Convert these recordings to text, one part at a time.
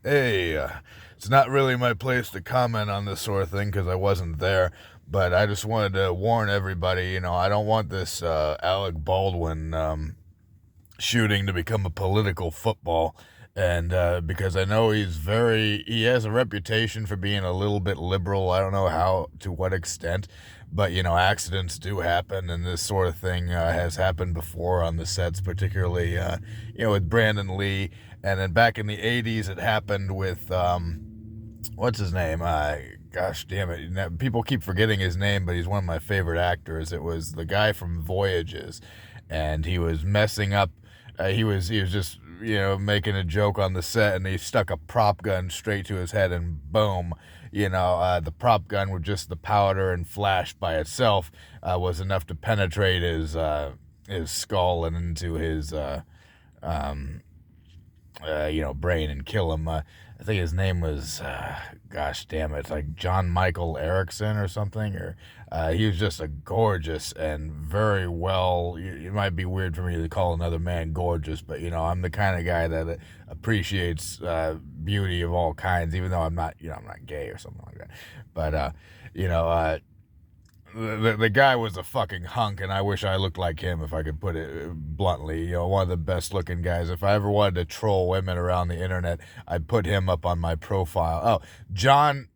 Hey, it's not really my place to comment on this sort of thing because I wasn't there, but I just wanted to warn everybody, I don't want this Alec Baldwin shooting to become a political football. And because I know he has a reputation for being a little bit liberal. I don't know to what extent, but accidents do happen, and this sort of thing has happened before on the sets, particularly, with Brandon Lee. And then back in the 80s, it happened with, what's his name? Gosh damn it. People keep forgetting his name, but he's one of my favorite actors. It was the guy from Voyages, and he was messing up. He was just making a joke on the set, and he stuck a prop gun straight to his head, and boom, the prop gun with just the powder and flash by itself was enough to penetrate his skull and into his um, brain and kill him. I think his name was, gosh damn it, it's like John Michael Erickson or something. Or he was just a gorgeous and very well. It might be weird for me to call another man gorgeous, but I'm the kind of guy that appreciates beauty of all kinds, even though I'm not gay or something like that. But you know, uh, the guy was a fucking hunk, and I wish I looked like him, if I could put it bluntly. One of the best looking guys. If I ever wanted to troll women around the internet, I'd put him up on my profile. John.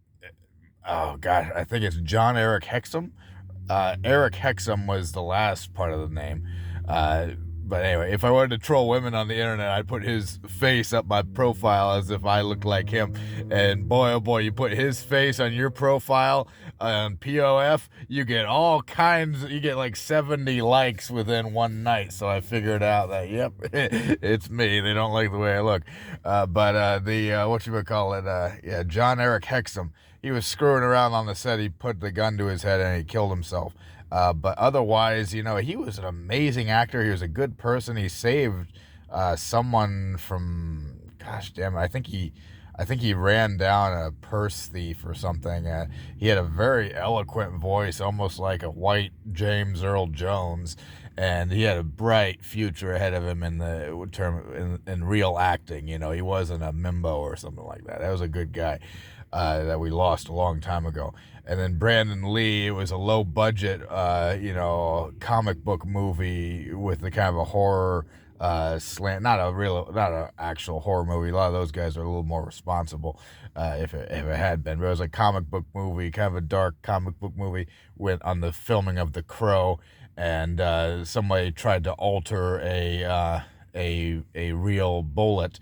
Oh God, I think it's John Eric Hexum. Eric Hexum was the last part of the name. But anyway, if I wanted to troll women on the internet, I'd put his face up my profile as if I looked like him. And boy, oh boy, you put his face on your profile on POF, you get all kinds. You get like 70 likes within one night. So I figured out that, yep, it's me. They don't like the way I look. But what you would call it? Yeah, John Eric Hexum. He was screwing around on the set. He put the gun to his head and he killed himself. But otherwise, he was an amazing actor. He was a good person. He saved someone from, gosh damn it, I think he ran down a purse thief or something. He had a very eloquent voice, almost like a white James Earl Jones, and he had a bright future ahead of him in real acting. He wasn't a mimbo or something like that. That was a good guy that we lost a long time ago. And then Brandon Lee, it was a low budget, comic book movie with the kind of a horror slant, not an actual horror movie. A lot of those guys are a little more responsible, if it had been. But it was a comic book movie, kind of a dark comic book movie, went on the filming of The Crow, and somebody tried to alter a real bullet,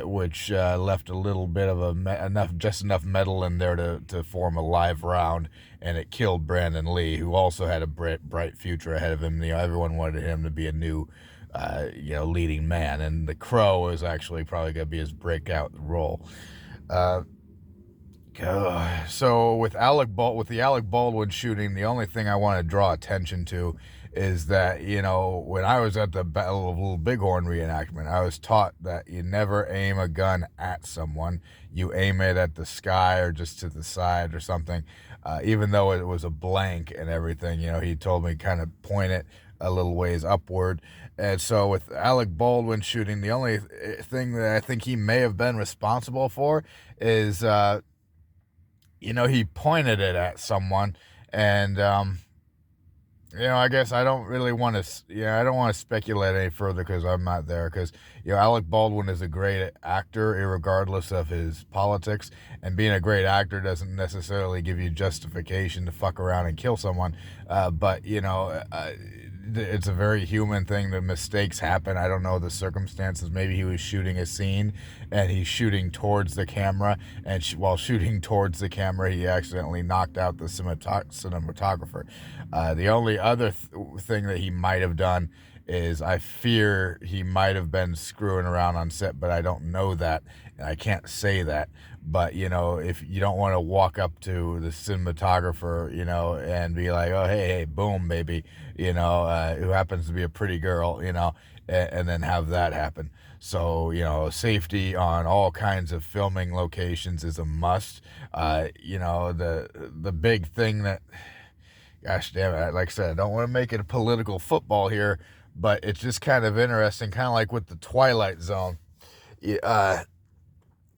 which left a little bit of just enough metal in there to form a live round, and it killed Brandon Lee, who also had a bright future ahead of him. Everyone wanted him to be a new, leading man, and The Crow is actually probably going to be his breakout role. So with the Alec Baldwin shooting, the only thing I want to draw attention to is that, when I was at the Battle of Little Bighorn reenactment, I was taught that you never aim a gun at someone. You aim it at the sky or just to the side or something. Even though it was a blank and everything, he told me kind of point it a little ways upward. And so with Alec Baldwin shooting, the only thing that I think he may have been responsible for is, he pointed it at someone, and I guess I don't really want to. I don't want to speculate any further because I'm not there. Because Alec Baldwin is a great actor, regardless of his politics, and being a great actor doesn't necessarily give you justification to fuck around and kill someone. But it's a very human thing that mistakes happen. I don't know the circumstances. Maybe he was shooting a scene and he's shooting towards the camera, and while shooting towards the camera, he accidentally knocked out the cinematographer. The only other thing that he might have done is, I fear he might have been screwing around on set, but I don't know that, and I can't say that. But, if you don't want to walk up to the cinematographer, and be like, oh, hey, boom, baby, who happens to be a pretty girl, and then have that happen. So, safety on all kinds of filming locations is a must. The big thing that, gosh damn it, like I said, I don't want to make it a political football here, but it's just kind of interesting, kind of like with the Twilight Zone.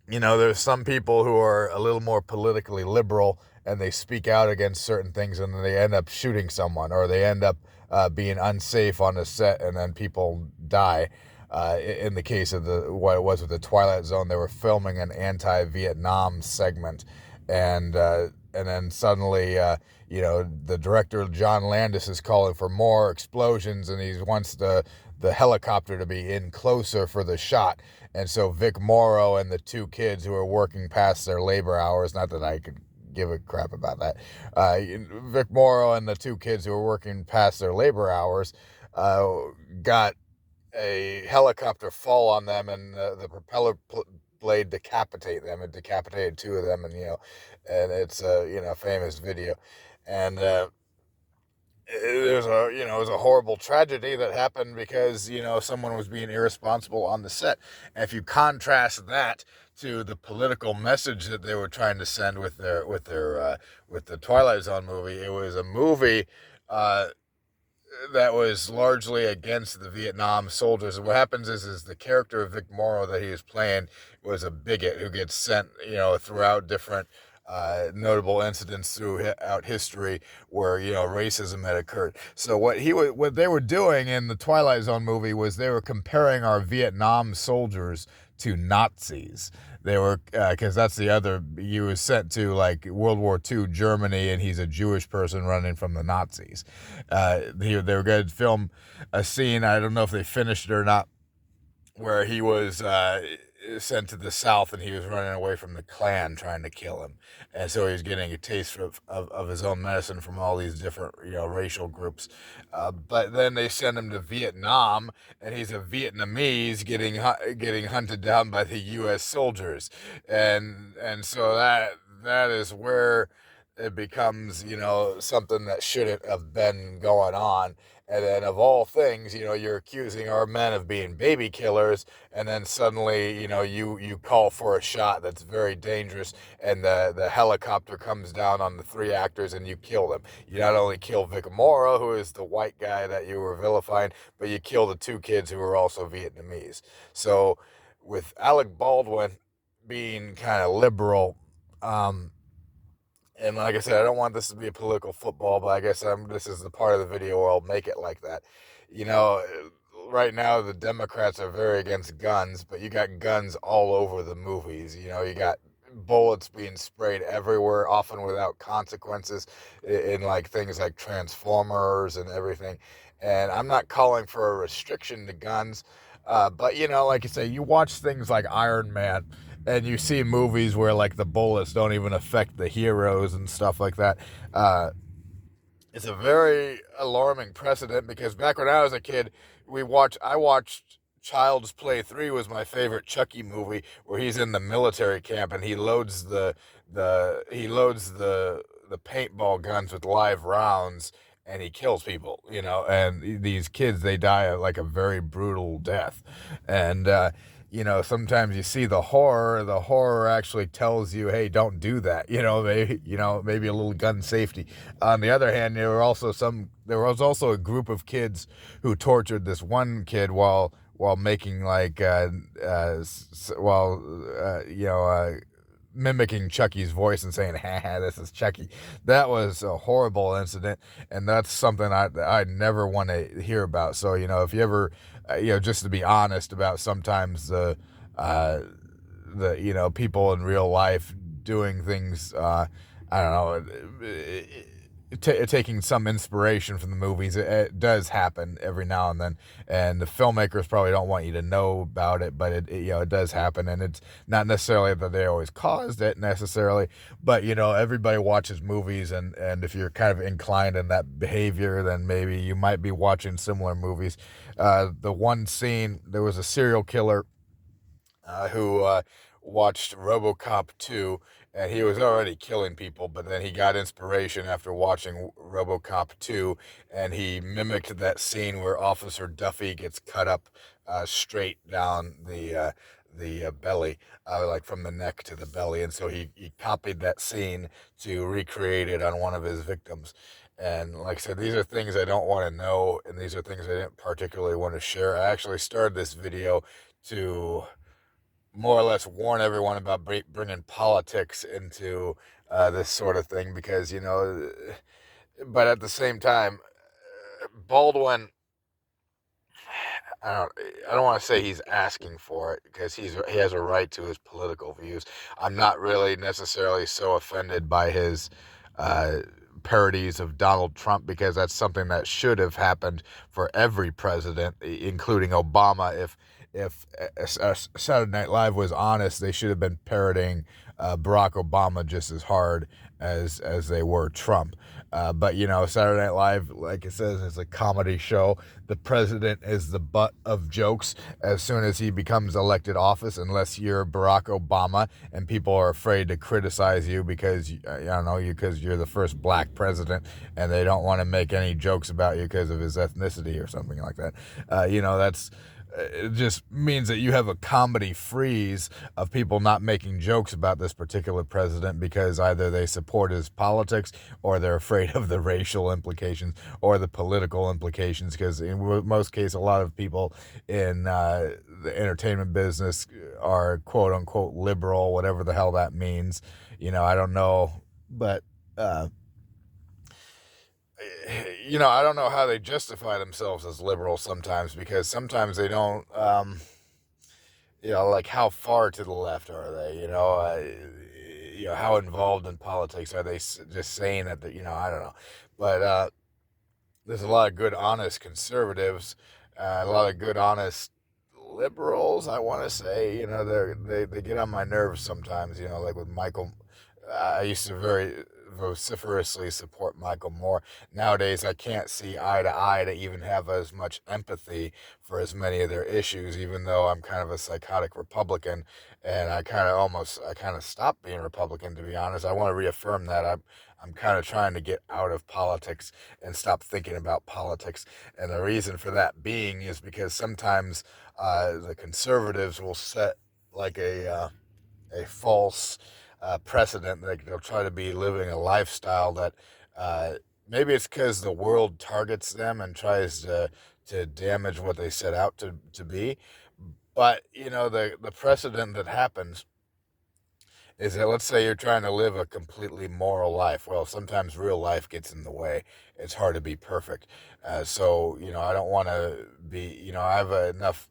There's some people who are a little more politically liberal and they speak out against certain things and then they end up shooting someone or they end up being unsafe on a set and then people die. In the case of what it was with the Twilight Zone, they were filming an anti-Vietnam segment, and then suddenly, the director John Landis is calling for more explosions, and he wants the helicopter to be in closer for the shot. And so Vic Morrow and the two kids who are working past their labor hours, not that I could give a crap about that, Vic Morrow and the two kids who were working past their labor hours got a helicopter fall on them, and the propeller blade decapitate them. It decapitated two of them, and it's a famous video, and it was a horrible tragedy that happened because someone was being irresponsible on the set. And if you contrast that to the political message that they were trying to send with the Twilight Zone movie, it was a movie uh, that was largely against the Vietnam soldiers. And what happens is the character of Vic Morrow that he was playing was a bigot who gets sent, throughout different notable incidents throughout history where racism had occurred. So what they were doing in the Twilight Zone movie was they were comparing our Vietnam soldiers to Nazis. They were because that's the other. He was sent to like World War II Germany, and he's a Jewish person running from the Nazis. They were going to film a scene. I don't know if they finished it or not, where he was sent to the South and he was running away from the Klan trying to kill him. And so he was getting a taste of his own medicine from all these different, racial groups. But then they send him to Vietnam and he's a Vietnamese getting hunted down by the U.S. soldiers. And so that is where it becomes, something that shouldn't have been going on. And then, of all things, you're accusing our men of being baby killers, and then suddenly, you call for a shot that's very dangerous, and the helicopter comes down on the three actors, and you kill them. You not only kill Vic Morrow, who is the white guy that you were vilifying, but you kill the two kids who are also Vietnamese. So, with Alec Baldwin being kind of liberal, and like I said, I don't want this to be a political football, but I guess this is the part of the video where I'll make it like that. You know, right now the Democrats are very against guns, but you got guns all over the movies. You got bullets being sprayed everywhere, often without consequences, in like things like Transformers and everything. And I'm not calling for a restriction to guns, but like you say, you watch things like Iron Man and you see movies where like the bullets don't even affect the heroes and stuff like that. It's a very alarming precedent because back when I was a kid, I watched Child's Play 3 was my favorite Chucky movie where he's in the military camp and he loads the paintball guns with live rounds and he kills people, and these kids, they die like a very brutal death. And sometimes you see the horror actually tells you, hey, don't do that. Maybe a little gun safety. On the other hand, there was also a group of kids who tortured this one kid while making like mimicking Chucky's voice and saying, "Ha, this is Chucky." That was a horrible incident, and that's something I never want to hear about. So, if you ever, just to be honest about sometimes people in real life doing things, I don't know, taking some inspiration from the movies. It does happen every now and then, and the filmmakers probably don't want you to know about it, but it does happen, and it's not necessarily that they always caused it necessarily, but everybody watches movies, and if you're kind of inclined in that behavior, then maybe you might be watching similar movies. The one scene, there was a serial killer who watched RoboCop 2, and he was already killing people, but then he got inspiration after watching RoboCop 2, and he mimicked that scene where Officer Duffy gets cut up straight down the belly, like from the neck to the belly, and so he copied that scene to recreate it on one of his victims. And like I said, these are things I don't want to know, and these are things I didn't particularly want to share. I actually started this video to more or less warn everyone about bringing politics into this sort of thing because, but at the same time, Baldwin, I don't I don't want to say he's asking for it because he has a right to his political views. I'm not really necessarily so offended by his uh, parodies of Donald Trump because that's something that should have happened for every president, including Obama. If Saturday Night Live was honest, they should have been parodying Barack Obama just as hard as they were Trump. But Saturday Night Live, like it says, is a comedy show. The president is the butt of jokes as soon as he becomes elected office, unless you're Barack Obama and people are afraid to criticize you because because you're the first black president and they don't want to make any jokes about you because of his ethnicity or something like that. That's it just means that you have a comedy freeze of people not making jokes about this particular president because either they support his politics or they're afraid of the racial implications or the political implications, because in most cases a lot of people in the entertainment business are quote unquote liberal, whatever the hell that means. I don't know, but I don't know how they justify themselves as liberal sometimes, because sometimes they don't, like how far to the left are they, how involved in politics are they, just saying that, I don't know. But there's a lot of good, honest conservatives, a lot of good, honest liberals, I want to say. They get on my nerves sometimes, like with Michael. I used to very vociferously support Michael Moore. Nowadays, I can't see eye to eye to even have as much empathy for as many of their issues, even though I'm kind of a psychotic Republican, and I kind of stopped being Republican, to be honest. I want to reaffirm that I'm kind of trying to get out of politics and stop thinking about politics. And the reason for that being is because sometimes the conservatives will set like a false precedent. They'll try to be living a lifestyle that maybe it's because the world targets them and tries to damage what they set out to be. But the precedent that happens is that, let's say you're trying to live a completely moral life. Well, sometimes real life gets in the way. It's hard to be perfect. So I don't want to be. I have enough.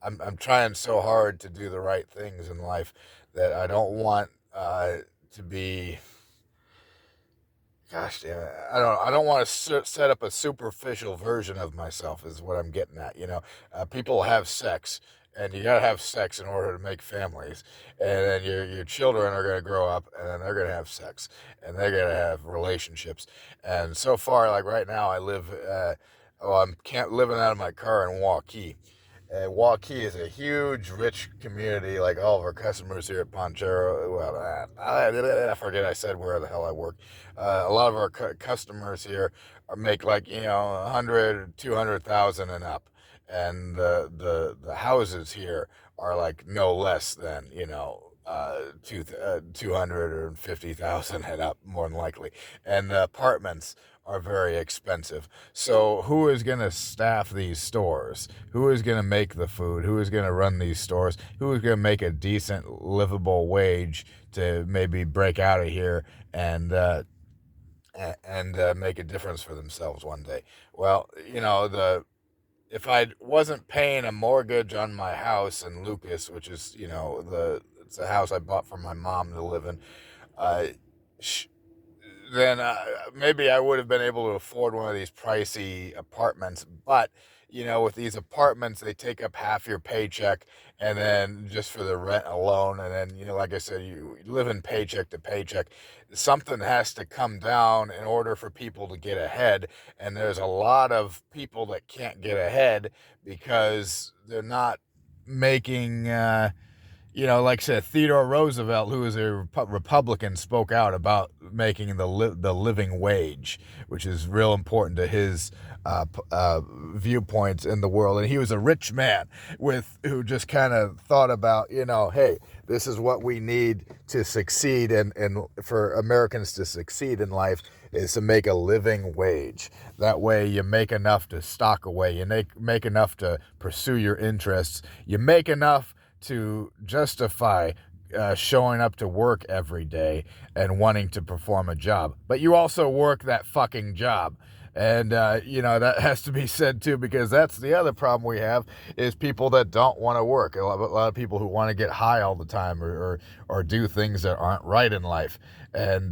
I'm trying so hard to do the right things in life that I don't want to be. Gosh damn it! I don't want to set up a superficial version of myself. Is what I'm getting at. People have sex, and you gotta have sex in order to make families. And then your children are gonna grow up, and then they're gonna have sex, and they're gonna have relationships. And so far, like right now, I live. I'm can't living out of my car in Waukee. And Waukee is a huge, rich community. Like all of our customers here at Ponchero, well, I forget I said where the hell I work. A lot of our customers here make like 100, 200,000 and up, and the houses here are like no less than 250,000 and up, more than likely, and the apartments are very expensive. So who is going to staff these stores? Who is going to make the food? Who is going to run these stores? Who is going to make a decent, livable wage to maybe break out of here and make a difference for themselves one day? Well, the if I wasn't paying a mortgage on my house in Lucas, which is it's a house I bought for my mom to live in, uh, then maybe I would have been able to afford one of these pricey apartments. But, with these apartments, they take up half your paycheck, and then just for the rent alone. And then, like I said, you live in paycheck to paycheck. Something has to come down in order for people to get ahead. And there's a lot of people that can't get ahead because they're not making. Like I said, Theodore Roosevelt, who was a Republican, spoke out about making the living wage, which is real important to his viewpoints in the world. And he was a rich man who just kind of thought about, hey, this is what we need to succeed, and for Americans to succeed in life is to make a living wage. That way you make enough to stock away. You make enough to pursue your interests. You make enough to justify showing up to work every day and wanting to perform a job. But you also work that fucking job. And, that has to be said too, because that's the other problem we have is people that don't want to work. A lot of people who want to get high all the time or do things that aren't right in life. And,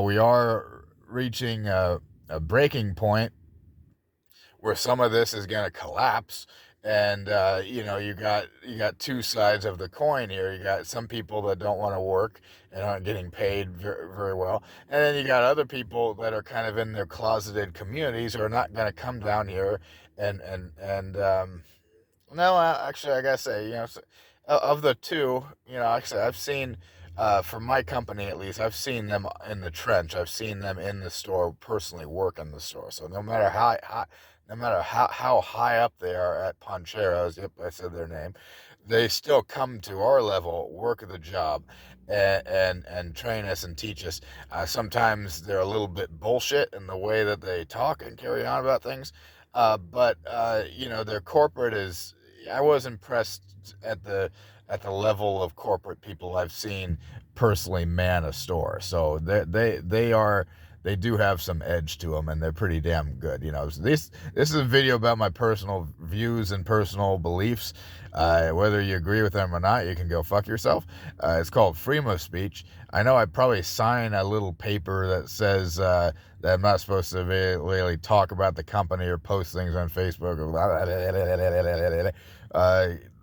we are reaching a breaking point where some of this is going to collapse. And you got two sides of the coin here. You got some people that don't want to work and aren't getting paid very, very well, and then you got other people that are kind of in their closeted communities who are not going to come down here and no, actually, I gotta say, of the two, actually, I've seen, for my company at least, I've seen them in the trench. I've seen them in the store, personally work in the store. So no matter how high up they are at Poncheros, yep, I said their name, they still come to our level, work the job, and train us and teach us. Sometimes they're a little bit bullshit in the way that they talk and carry on about things, but their corporate is. I was impressed at the level of corporate people I've seen personally man a store. So they do have some edge to them, and they're pretty damn good. So this is a video about my personal views and personal beliefs. Whether you agree with them or not, you can go fuck yourself. It's called freedom of speech. I know I probably sign a little paper that says that I'm not supposed to really talk about the company or post things on Facebook.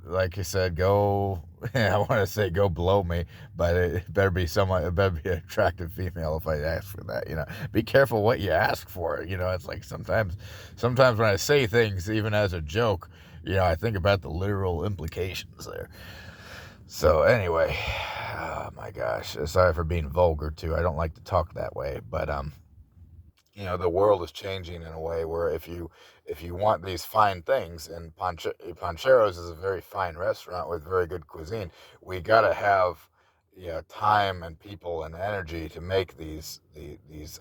Like you said, go. I want to say go below me, but it better be someone. It better be an attractive female if I ask for that. Be careful what you ask for. It's like sometimes when I say things, even as a joke, I think about the literal implications there. So anyway, oh my gosh, sorry for being vulgar too. I don't like to talk that way, but the world is changing in a way where if you want these fine things, and Pancheros is a very fine restaurant with very good cuisine, we gotta have time and people and energy to make these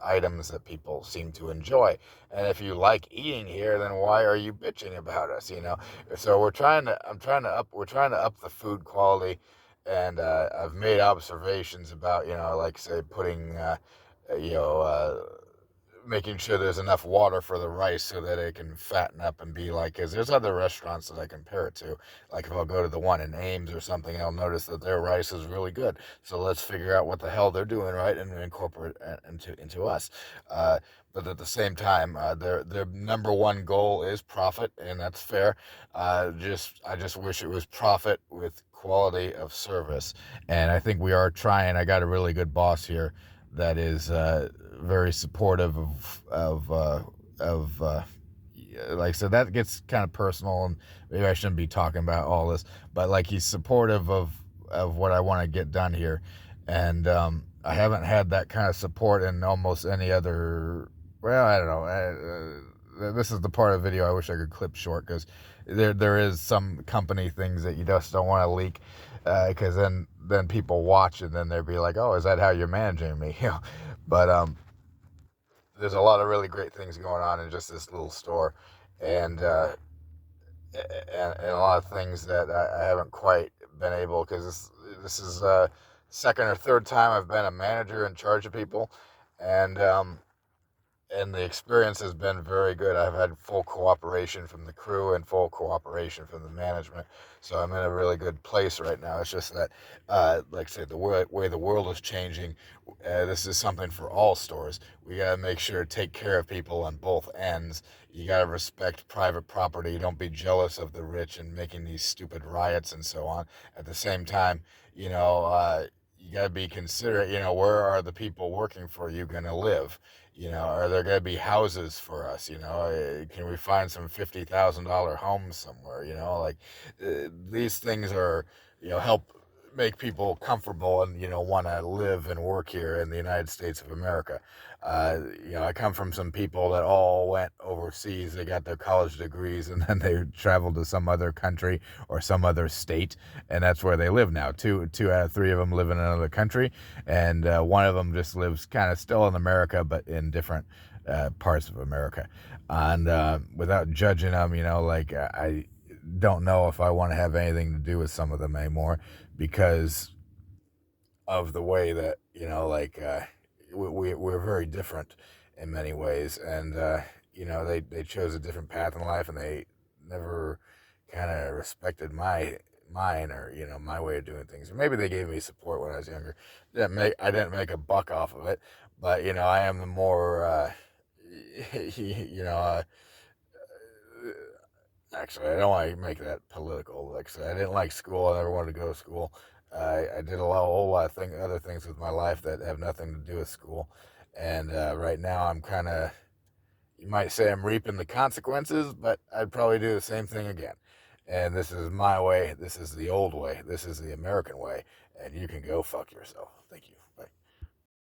items that people seem to enjoy. And if you like eating here, then why are you bitching about us? So we're trying to up the food quality, and I've made observations about like say putting you know. Making sure there's enough water for the rice so that it can fatten up and be like, because there's other restaurants that I compare it to. Like if I'll go to the one in Ames or something, I'll notice that their rice is really good. So let's figure out what the hell they're doing right and incorporate it into us. But at the same time, their number one goal is profit, and that's fair. I just wish it was profit with quality of service, and I think we are trying. I got a really good boss here that is very supportive of like I said, that gets kind of personal, and maybe I shouldn't be talking about all this, but like he's supportive of what I want to get done here, and I haven't had that kind of support in almost any other. Well, I don't know. This is the part of the video I wish I could clip short, because there is some company things that you just don't want to leak, because then people watch and then they'll be like, oh, is that how you're managing me? But there's a lot of really great things going on in just this little store, and a lot of things that I haven't quite been able, because this is second or third time I've been a manager in charge of people, and the experience has been very good. I've had full cooperation from the crew and full cooperation from the management. So I'm in a really good place right now. It's just that, like I said, the way the world is changing, this is something for all stores. We got to make sure to take care of people on both ends. You got to respect private property. Don't be jealous of the rich and making these stupid riots and so on. At the same time, you got to be considerate. Where are the people working for you going to live? Are there going to be houses for us? Can we find some $50,000 homes somewhere? These things are, help make people comfortable and, want to live and work here in the United States of America. I come from some people that all went overseas. They got their college degrees and then they traveled to some other country or some other state, and that's where they live now. Two out of three of them live in another country, and one of them just lives kind of still in America, but in different parts of America. And without judging them, don't know if I want to have anything to do with some of them anymore because of the way that, like, we're very different in many ways. And, they chose a different path in life, and they never kind of respected mine, or, my way of doing things. Or maybe they gave me support when I was younger. I didn't make a buck off of it, but, I am the more, you know, uh, actually, I don't want to make that political. Like I said, I didn't like school. I never wanted to go to school. I did a whole lot of other things with my life that have nothing to do with school. And right now, I'm kind of, you might say I'm reaping the consequences, but I'd probably do the same thing again. And this is my way. This is the old way. This is the American way. And you can go fuck yourself. Thank you.